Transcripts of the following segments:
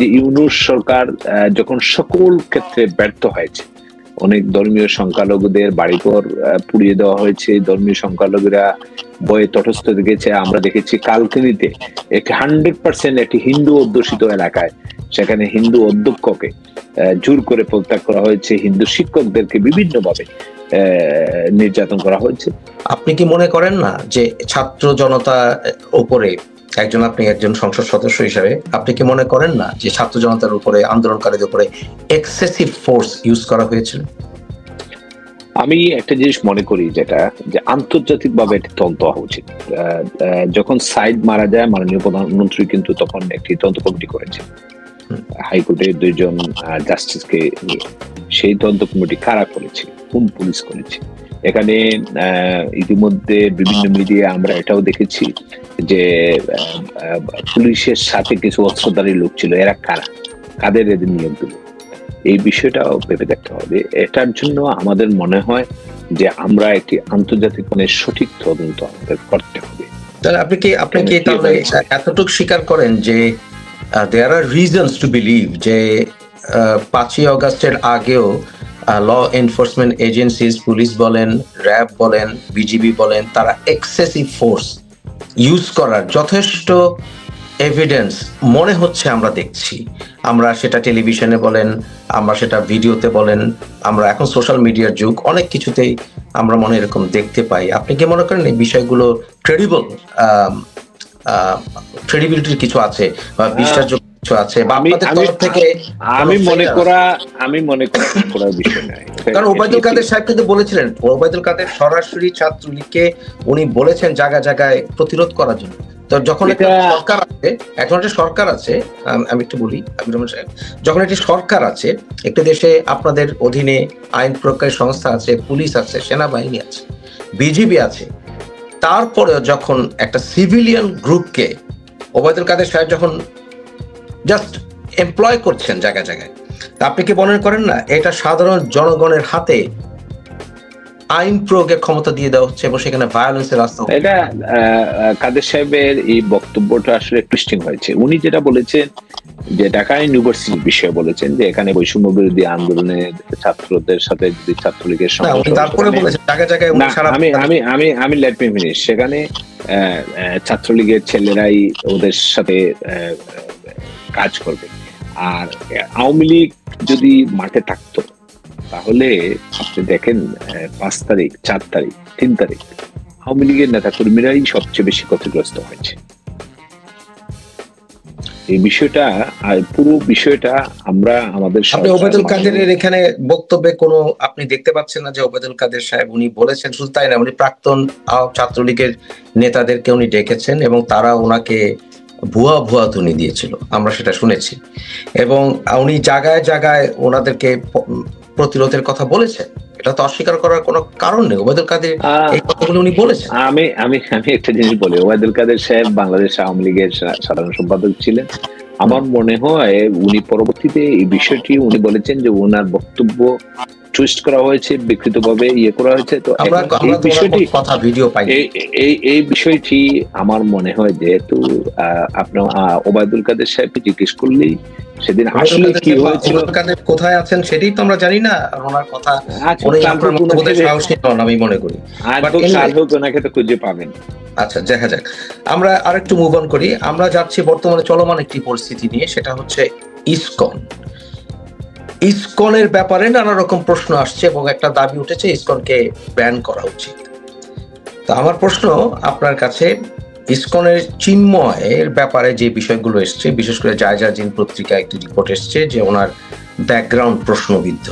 যে ইউনূস সরকার যখন সকল ক্ষেত্রে ব্যর্থ হয়েছে, অনেক ধর্মীয় সংখ্যালঘুদের বাড়িঘর পুড়িয়ে দেওয়া হয়েছে, ধর্মীয় সংখ্যালঘুরা ভয়ে তটস্থ দেখেছে। আমরা দেখেছি কালকিনিতে একটি 100% একটি হিন্দু অধ্যুষিত এলাকায় সেখানে হিন্দু অধ্যক্ষকে জোর করে পদত্যাগ করা হয়েছে, হিন্দু শিক্ষকদেরকে বিভিন্নভাবে নির্যাতন করা হয়েছে। আপনি কি মনে করেন না যে ছাত্র জনতা উপরে আপনি একজন সংসদ সদস্য হিসেবে আপনি কি মনে করেন না যে ছাত্র জনতার উপরে, আন্দোলনকারীদের উপরে এক্সেসিভ ফোর্স ইউজ করা হয়েছিল? আমি একটা জিনিস মনে করি যেটা, যে আন্তর্জাতিকভাবে একটি তদন্ত হওয়া উচিত। যখন সাইদ মারা যায়, মাননীয় প্রধানমন্ত্রী কিন্তু তখন একটি তদন্ত কমিটি করেছে হাইকোর্টের 2 জন জাস্টিসকে নিয়ে। সেই তদন্ত কমিটি কারা করেছে, কোন পুলিশ করেছে? এখানে ইতিমধ্যে বিভিন্ন মিডিয়া আমরা এটাও দেখেছি যে পুলিশের সাথে কিছু অস্ত্রধারী লোক ছিল। এরা কারা, কাদের এদের নিয়োগ দিল? এই বিষয়টাও ভেবে দেখতে হবে। এটার জন্য আমাদের মনে হয় যে আমরা একটি আন্তর্জাতিক সঠিক তদন্ত আমাদের করতে হবে। তাহলে আপনি কি এতটুকু স্বীকার করেন যে there are reasons to believe যে 5ই অগাস্টের আগেও ল এনফোর্সমেন্ট এজেন্সিজ, পুলিশ বলেন, র্যাব বলেন, বিজিবি বলেন, তারা এক্সেসিভ ফোর্স ইউজ করার যথেষ্ট এভিডেন্স মনে হচ্ছে আমরা দেখছি। আমরা সেটা টেলিভিশনে বলেন, আমরা সেটা ভিডিওতে বলেন, আমরা এখন সোশ্যাল মিডিয়ার যুগ, অনেক কিছুতেই আমরা মনে এরকম দেখতে পাই। আপনি কি মনে করেন এই বিষয়গুলো ক্রেডিবিলিটির কিছু আছে বা বিশ্বাসযোগ্য কিছু আছে? আমি মনে করা বিষয় নাই। কারণ ওবায়দুল কাদের সাহেব কিন্তু বলেছিলেন, ওবায়দুল কাদের সরাসরি ছাত্রলীগকে উনি বলেছেন জায়গায় জায়গায় প্রতিরোধ করার জন্য। তো যখন একটা সরকার আছে, আমি একটু বলি আবির রহমান সাহেব, যখন একটি সরকার আছে, একটি দেশে আপনাদের অধীনে আইন প্রয়োগকারী সংস্থা আছে, পুলিশ আছে, সেনাবাহিনী আছে, বিজিবি আছে, তারপরেও যখন একটা সিভিলিয়ান গ্রুপকে ওবায়দুল কাদের সাহেব যখন জাস্ট এমপ্লয় করছেন জায়গায় জায়গায়, তা আপনি কি মনে করেন না এটা সাধারণ জনগণের হাতে আইন প্রয়োগের ক্ষমতা দিয়ে দেওয়া হচ্ছে এবং সেখানে ভায়োলেন্সের রাস্তা? এটা কাদের সাহেবের এই বক্তব্যটা আসলে টুইস্টিং হয়েছে। উনি যেটা বলেছেন যে ঢাকা ইউনিভার্সিটির বিষয়ে বলেছেন যে এখানে বৈষম্য বিরোধী আন্দোলনের ছাত্রদের সাথে যদি ছাত্রলীগের আমি লেট মি ফিনিশ, সেখানে ছাত্রলীগের ছেলেরাই ওদের সাথে কাজ করবে। আর আওয়ামী লীগ যদি মাঠে থাকতো তাহলে আপনি দেখেন 5 তারিখ, 4 তারিখ, 3 তারিখ আওয়ামী লীগের নেতা কর্মীরাই সবচেয়ে বেশি ক্ষতিগ্রস্ত হয়েছে। এই বিষয়টা, পুরো বিষয়টা আমরা আমাদের ওবায়দুল কাদেরের এখানে বক্তব্যে কোনো আপনি দেখতে পাচ্ছেন না যে ওবায়দুল কাদের সাহেব উনি বলেছেন, শুধু তাই না, উনি প্রাক্তন ছাত্রলীগের নেতাদেরকে উনি ডেকেছেন এবং তারা ওনাকে ভুয়া ধ্বনি দিয়েছিল, আমরা সেটা শুনেছি, এবং উনি জায়গায় জায়গায় ওনাদেরকে প্রতিরোধের কথা বলেছেন। এটা তো অস্বীকার করার কোনো কারণ নেই। ওবায়দুল কাদের এই কথাগুলো উনি বলেছেন। আমি একটা জিনিস বলি, ওবায়দুল কাদের সাহেব বাংলাদেশ আওয়ামী লীগের সাধারণ সম্পাদক ছিলেন। আমার মনে হয় উনি পরবর্তীতে এই বিষয়টি উনি বলেছেন যে ওনার বক্তব্য টুইস্ট করা হয়েছে, বিকৃতভাবে করা হয়েছে। তো এই বিষয়টি এই বিষয়টি আমার মনে হয় যেহেতু আপনার ওবায়দুল কাদের সাহেবকে জিজ্ঞেস করলেই সেদিন আসলে কি হয়েছিল, কোথায় আছেন সেটাই তো আমরা জানি না। ওনার কথা আমি মনে করি ওনাকে তো খুঁজে পাবেন। আচ্ছা, দেখা যাক, আমরা আরেকটু মুভ অন করি। আমরা যাচ্ছি বর্তমানে চলমান একটি পরিস্থিতি নিয়ে, সেটা হচ্ছে ইসকনের ব্যাপারে নানা রকম প্রশ্ন আসছে এবং একটা দাবি উঠেছে ইসকনকে ব্যান করা উচিত। তো আমার প্রশ্ন আপনার কাছে, ইসকনের চিন্ময়ের ব্যাপারে যে বিষয়গুলো এসছে, বিশেষ করে জায়জাজিন পত্রিকা একটি রিপোর্ট এসছে যে ওনার ব্যাকগ্রাউন্ড প্রশ্নবিদ্ধ।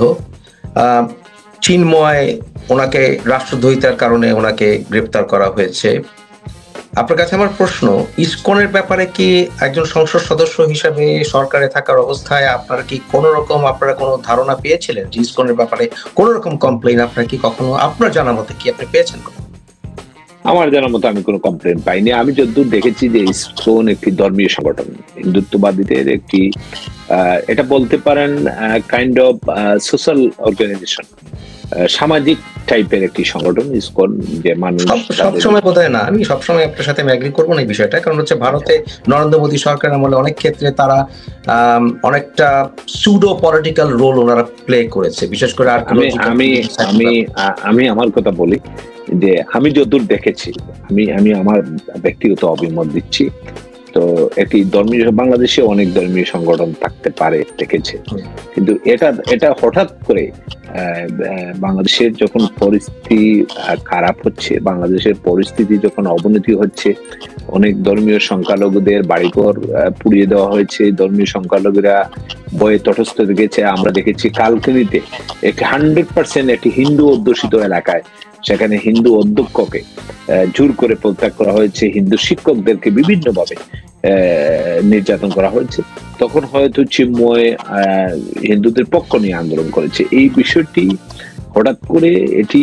চিন্ময়, ওনাকে রাষ্ট্রদ্রোহিতার কারণে ওনাকে গ্রেপ্তার করা হয়েছে। আপনার কাছে আমার প্রশ্ন, ইসকনের ব্যাপারে কি একজন সংসদ সদস্য হিসেবে সরকারে থাকার অবস্থায় আপনারা কি কোনো ধারণা পেয়েছিলেন যে ইসকনের ব্যাপারে কোনো রকম কমপ্লেইন আপনারা কি কখনো, আপনার জানা মতে কি আপনি পেয়েছেন? আমার জানার মতো আমি কোনো কমপ্লেন পাইনি। আমি যতদূর দেখেছি যে ইসকন একটি ধর্মীয় সংগঠন, হিন্দুত্ববাদীদের একটি, এটা বলতে পারেন কাইন্ড অফ সোশ্যাল অর্গানাইজেশন, সামাজিক টাইপের একটি সংগঠন ইসকন, যে মানুষ সবসময় বোধহয় না, আমি সবসময় আপনার সাথে আমি এগ্রি করবো না এই বিষয়টা, কারণ হচ্ছে ভারতে নরেন্দ্র মোদী সরকার আমলে অনেক ক্ষেত্রে তারা অনেকটা সুডো পলিটিক্যাল রোল ওনারা প্লে করেছে, বিশেষ করে আমি আমার কথা বলি যে আমি যতদূর দেখেছি, আমি আমার ব্যক্তিগত অভিমত দিচ্ছি, তো একটি ধর্মীয়, বাংলাদেশে অনেক ধর্মীয় সংগঠন থাকতে পারে দেখেছে, কিন্তু এটা হঠাৎ করে বাংলাদেশের যখন পরিস্থিতি খারাপ হচ্ছে, বাংলাদেশের পরিস্থিতি যখন অবনতি হচ্ছে, অনেক ধর্মীয় সংখ্যালঘুদের বাড়িঘর পুড়িয়ে দেওয়া হয়েছে, ধর্মীয় সংখ্যালঘুরা ভয়ে তটস্থ গেছে। আমরা দেখেছি কালকিনিতে একটি 100% একটি হিন্দু অধ্যুষিত এলাকায়, সেখানে হিন্দু অধ্যক্ষকে জোর করে প্রত্যাগ করা হয়েছে, হিন্দু শিক্ষকদেরকে বিভিন্নভাবে নির্যাতন করা হয়েছে। তখন হয়তো চিন্ময় হিন্দুদের পক্ষ নিয়ে আন্দোলন করেছে। এই বিষয়টি হঠাৎ করে এটি,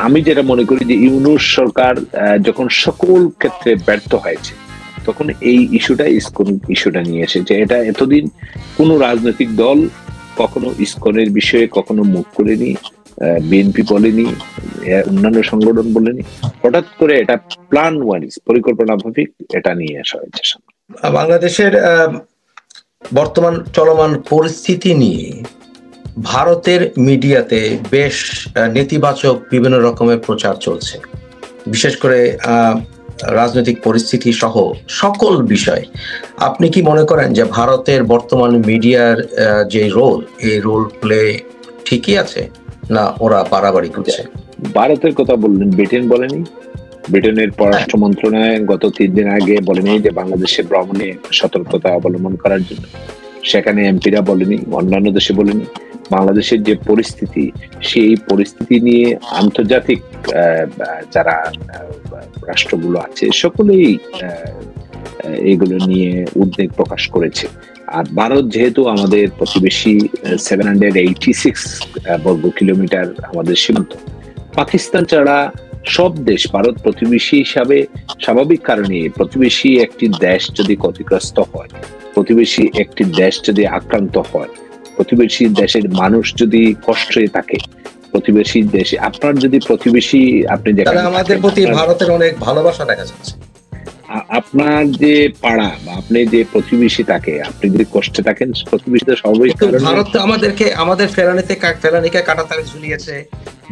আমি যেটা মনে করি যে ইউনূস সরকার যখন সকল ক্ষেত্রে ব্যর্থ হয়েছে, তখন এই ইস্যুটা, ইসকন ইস্যুটা নিয়ে এসেছে। এটা এতদিন কোনো রাজনৈতিক দল কখনো ইসকনের বিষয়ে কখনো মুখ করেনি, বিএনপি বলেনি, অন্যান্য সংগঠন বলেনি। হঠাৎ করে এটা প্ল্যান ওয়াইজ, পরিকল্পনা মাফিক এটা নিয়ে আসা হয়েছে। বাংলাদেশের বর্তমান চলমান পরিস্থিতি নিয়ে ভারতের মিডিয়াতে বেশ নেতিবাচক বিভিন্ন রকমের প্রচার চলছে, বিশেষ করে রাজনৈতিক পরিস্থিতি সহ সকল বিষয়। আপনি কি মনে করেন যে ভারতের বর্তমান মিডিয়ার যে রোল, এই রোল প্লে ঠিকই আছে, না ওরা বাড়াবাড়ি করছে? ভারতের কথা বললেন, ব্রিটেন বলেনি? ব্রিটেনের পররাষ্ট্র মন্ত্রণালয় গত 3 দিন আগে বলেনি যে বাংলাদেশে ভ্রমণে সতর্কতা অবলম্বন করার জন্য? সেখানে এমপিরা বলেনি, অন্যান্য দেশে বলেনি। বাংলাদেশের যে পরিস্থিতি, সেই পরিস্থিতি নিয়ে আন্তর্জাতিক যারা রাষ্ট্রগুলো আছে সকলেই এগুলো নিয়ে উদ্বেগ প্রকাশ করেছে। আর ভারত যেহেতু আমাদের প্রতিবেশী, 786 বর্গ কিলোমিটার আমাদের সীমান্ত, পাকিস্তান ছাড়া সব দেশ ভারত প্রতিবেশী হিসাবে স্বাভাবিক কারণে, প্রতিবেশী একটি দেশ যদি ক্ষতিগ্রস্ত হয়, প্রতিবেশী একটি দেশ যদি আক্রান্ত হয়, প্রতিবেশী দেশের মানুষ যদি কষ্টে থাকে, প্রতিবেশী দেশে আপনার যদি প্রতিবেশী, আপনি আমাদের প্রতি ভারতের অনেক ভালোবাসা দেখা যাচ্ছে। আপনার যে পাড়া বা আপনি যে প্রতিবেশী থাকে, আপনি যদি কষ্টে থাকেন, প্রতিবেশী তো স্বাভাবিক। ভারত আমাদের ফেলানিকে কাঁটাতারে ঝুলিয়েছে,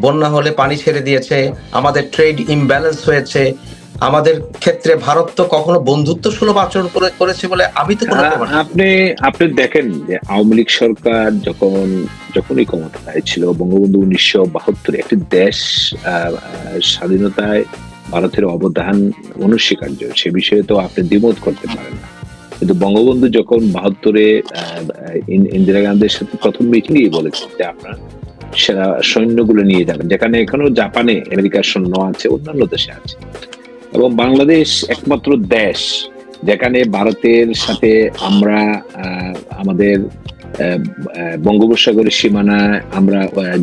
বন্যা হলে পানি ছেড়ে দিয়েছে, আমাদের ট্রেড ইমব্যালেন্স হয়েছে। আমাদের ক্ষেত্রে ভারত তো কখনো বন্ধুত্ব সুলভ আচরণ করেছে বলে আমি তো আপনি দেখেন যে আওয়ামী লীগ সরকার যখনই ক্ষমতায় ছিল, বঙ্গবন্ধু 1972 একটি দেশ স্বাধীনতায় ভারতের অবদান অনস্বীকার্য, সে বিষয়ে তো আপনি দ্বিমত করতে পারেন না। কিন্তু বঙ্গবন্ধু যখন 72-এ ইন্দিরা গান্ধীর সাথে প্রথম মিটিংই বলেছেন যে আপনার সেরা সৈন্যগুলো নিয়ে যাবেন, যেখানে এখনো জাপানে আমেরিকার সৈন্য আছে, অন্যান্য দেশে আছে, এবং বাংলাদেশ একমাত্র দেশ যেখানে ভারতের সাথে আমরা আমাদের বঙ্গোপসাগরের সীমানা আমরা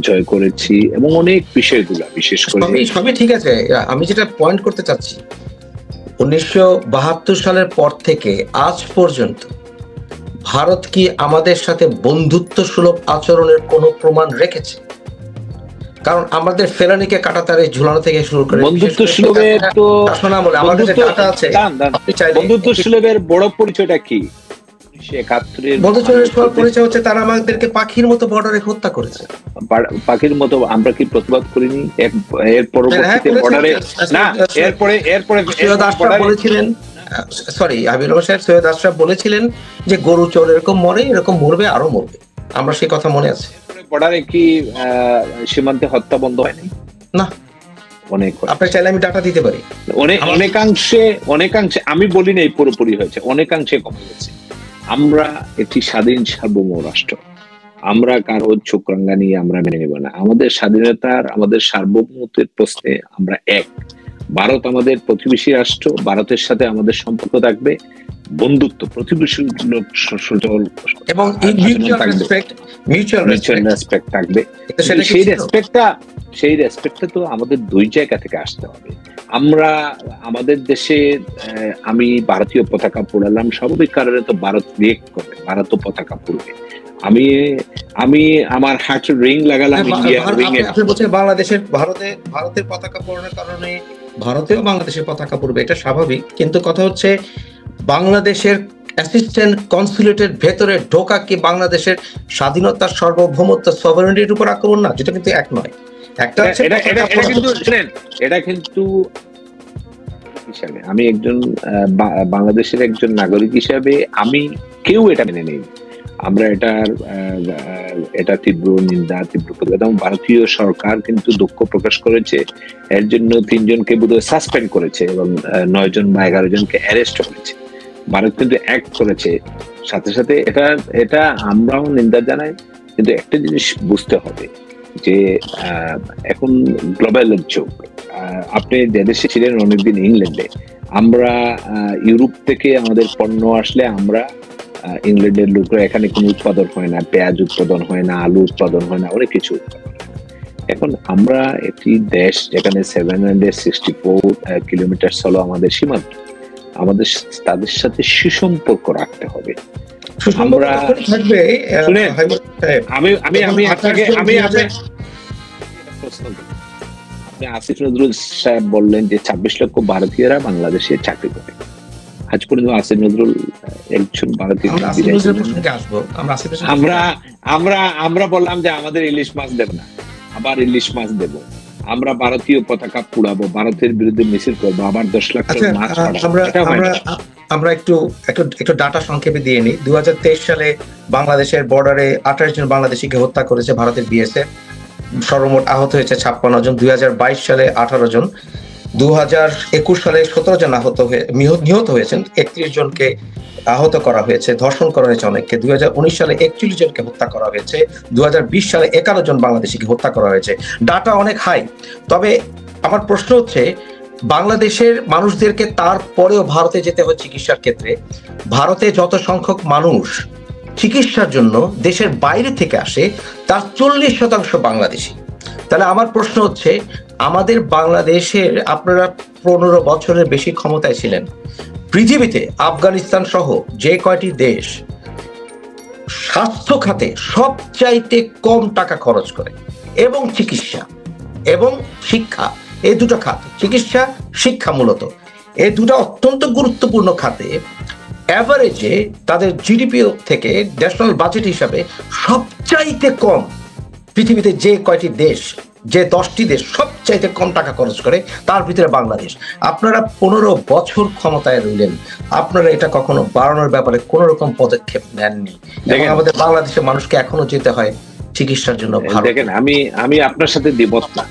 জয় করেছি, এবং অনেক বিষয়গুলো, বিশেষ করে সবই ঠিক আছে। আমি যেটা পয়েন্ট করতে চাচ্ছি, 1972 সালের পর থেকে আজ পর্যন্ত ভারত কি আমাদের সাথে বন্ধুত্ব সুলভ আচরণের কোনো প্রমাণ রেখেছে? কারণ আমাদের ফেলানিকে কাঁটাতারে ঝুলানো থেকে শুরু করে বন্ধুত্ব সুলভের তো আমাদের ডাটা আছে। বন্ধুত্ব সুলভের বড় পরিচয়টা কি? পরিচয় হচ্ছে তারা আমাদেরকে পাখির মতো বর্ডারে হত্যা করেছে। পাখির মতো আমরা কি প্রতিবাদ করিনি? এর পরবর্তীতে বর্ডারে না, এরপরে সৈয়দ আশরাফ বলেছিলেন, সরি হাবিবুর রহমান সাহেব, সৈয়দ আশরাফ বলেছিলেন যে গরু চোর এরকম মরে, এরকম মরবে, আরো মরবে। আমরা সেই কথা মনে আছে। বর্ডারে কি সীমান্তে হত্যা বন্ধ হয়নি? না, অনেক। আপনি চাইলে আমি ডাটা দিতে পারি। অনেকাংশে আমি বলি না পুরোপুরি হয়েছে, অনেকাংশে কমে গেছে। আমরা একটি স্বাধীন সার্বভৌম রাষ্ট্র, আমরা কারো চোখরাঙ্গা নিয়ে আমরা মেনে নেব না। আমাদের স্বাধীনতার, আমাদের সার্বভৌমত্বের প্রশ্নে আমরা এক। ভারত আমাদের প্রতিবেশী রাষ্ট্র, ভারতের সাথে আমাদের সম্পর্ক থাকবে বন্ধুত্ব, প্রতিবেশী এবং মিউচুয়াল রেসপেক্ট থাকবে। সেই রেসপেক্টটা তো আমাদের দুই জায়গা থেকে আসতে হবে। আমরা আমাদের দেশে আমি ভারতীয় পতাকা পোড়ালাম, স্বাভাবিক কারণে তো ভারত রিয়েক্ট করবে, ভারত পতাকা পুড়বে। আমি আমি আমার হার্টের রিং লাগালাম, আপনি বলছেন ভারতের পতাকা পোড়ানোর কারণে ভারতেও বাংলাদেশের পতাকা পড়বে, এটা স্বাভাবিক। কিন্তু কথা হচ্ছে বাংলাদেশের অ্যাসিস্ট্যান্ট কনসুলেটের ভেতরে ঢোকা কি বাংলাদেশের স্বাধীনতার সার্বভৌমত্ব সভারেনিটির উপর আক্রমণ না? যেটা কিন্তু এক নয়। একটা এটা কিন্তু হিসাবে আমি একজন বাংলাদেশের একজন নাগরিক হিসাবে আমি কেউ এটা মেনে নেই। আমরা এটা তীব্র নিন্দা, তীব্র প্রতিবাদ, এবং ভারতীয় সরকার কিন্তু দুঃখ প্রকাশ করেছে। এর জন্য 3 জনকে বোধহয় সাসপেন্ড করেছে এবং 9 জন বা 11 জনকে অ্যারেস্ট করেছে। ভারত কিন্তু অ্যাক্ট করেছে সাথে সাথে। এটা আমরাও নিন্দা জানাই, কিন্তু একটা জিনিস বুঝতে হবে যে এখন গ্লোবালের যুগ। আপনি যে দেশে ছিলেন অনেকদিন, ইংল্যান্ডে, আমরা ইউরোপ থেকে আমাদের পণ্য আসলে আমরা ইংল্যান্ডের লোকরা এখানে কোনো উৎপাদন হয় না, পেঁয়াজ উৎপাদন হয় না, আলু উৎপাদন হয় না, অনেক কিছু উৎপাদন হয় না। এখন আমরা একটি দেশ যেখানে 764 কিলোমিটার হলো আমাদের সীমান্ত, আমাদের তাদের সাথে সুসম্পর্ক রাখতে হবে। আমরা আপনি আসিফ নজরুল সাহেব বললেন যে 26 লক্ষ ভারতীয়রা বাংলাদেশে চাকরি করে। আজ পর্যন্ত আসিফ নজরুল একজন ভারতীয়। আমরা বললাম যে আমাদের ইলিশ মাছ দেব না, আবার ইলিশ মাছ দেব। আমরা ভারতীয় পতাকা পুড়াবো, ভারতের বিরুদ্ধে মিছিল করবো, আবার 10 লাখ মাছ। আমরা একটু ডাটা সংক্ষেপে দিয়ে নিই। 2023 সালে বাংলাদেশের বর্ডারে 28 জন বাংলাদেশিকে হত্যা করেছে ভারতের বিএসএফ। সর্বমোট আহত হয়েছে 56 জন। 2022 সালে 18 জন। 2021 সালে 17 জন নিহত হয়েছেন, 31 জনকে আহত করা হয়েছে, ধর্ষণ করা হয়েছে অনেককে। 2019 সালে 41 জনকে হত্যা করা হয়েছে। 2020 সালে 11 জন বাংলাদেশিকে হত্যা করা হয়েছে। ডাটা অনেক হাই। তবে আমার প্রশ্ন হচ্ছে, বাংলাদেশের মানুষদেরকে তারপরেও ভারতে যেতে হয় চিকিৎসার ক্ষেত্রে। ভারতে যত সংখ্যক মানুষ চিকিৎসার জন্য দেশের বাইরে থেকে আসে তার 40% বাংলাদেশি। তাহলে আমার প্রশ্ন হচ্ছে, আমাদের বাংলাদেশের, আপনারা 15 বছরের বেশি ক্ষমতায় ছিলেন, পৃথিবীতে আফগানিস্তান সহ যে কয়টি দেশ স্বাস্থ্য খাতে সবচাইতে কম টাকা খরচ করে, এবং চিকিৎসা এবং শিক্ষা, এই দুটো খাত, চিকিৎসা শিক্ষা মূলত এই দুটো অত্যন্ত গুরুত্বপূর্ণ খাতে অ্যাভারেজে তাদের জিডিপি থেকে ন্যাশনাল বাজেট হিসাবে সবচাইতে কম পৃথিবীতে যে কয়টি দেশ, যে 10টি দেশ সবচাইতে কম টাকা খরচ করে, তার ভিতরে বাংলাদেশ। আপনারা 15 বছর ক্ষমতায় রইলেন, আপনারা এটা কখনো বাড়ানোর ব্যাপারে কোন রকম পদক্ষেপ নেননি। আমাদের বাংলাদেশের মানুষকে এখনো যেতে হয় চিকিৎসার জন্য। দেখেন, আমি আপনার সাথে দ্বিমত না।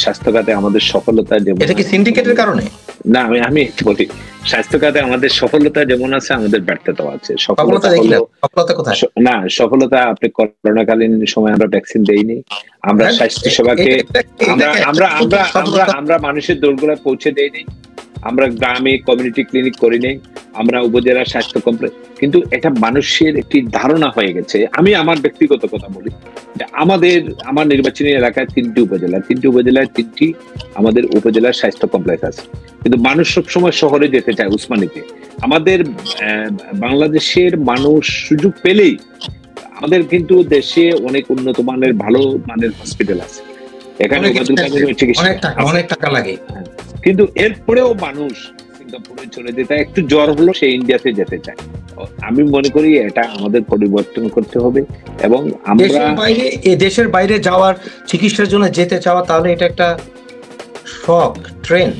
স্বাস্থ্য খাতে আমাদের সফলতা যেমন, এটা কি সিন্ডিকেটের কারণে? না, আমি বলি, স্বাস্থ্য খাতে আমাদের সফলতা যেমন আছে, আমাদের ব্যর্থতাও আছে। সফলতা কোথায়? না, সফলতা আপনি করোনাকালীন সময় আমরা ভ্যাকসিন দেইনি, আমরা স্বাস্থ্য সেবাকে আমরা মানুষের দোরগোড়ায় পৌঁছে দেইনি, আমরা গ্রামে কমিউনিটি ক্লিনিক করি নেই, আমরা উপজেলা স্বাস্থ্য কমপ্লেক্স। কিন্তু এটা মানুষের একটি ধারণা হয়ে গেছে। আমি আমার ব্যক্তিগত কথা বলি, আমার নির্বাচনী এলাকায় 3টি উপজেলায় 3টি আমাদের উপজেলার স্বাস্থ্য কমপ্লেক্স আছে, কিন্তু মানুষ সবসময় শহরে যেতে চায়, উসমানীতে। আমাদের বাংলাদেশের মানুষ সুযোগ পেলেই, আমাদের কিন্তু দেশে অনেক উন্নত মানের, ভালো মানের হসপিটাল আছে, এখানে অনেক টাকা লাগে, কিন্তু এরপরেও মানুষ সিঙ্গাপুরে চলে যেতে, একটু জ্বর হলো সে ইন্ডিয়াতে যেতে চায়। আমি মনে করি এটা আমাদের পরিবর্তন করতে হবে, এবং আমরা দেশের বাইরে যাওয়ার চিকিৎসার জন্য যেতে চাওয়া, তাহলে এটা একটা শক ট্রেন্ড।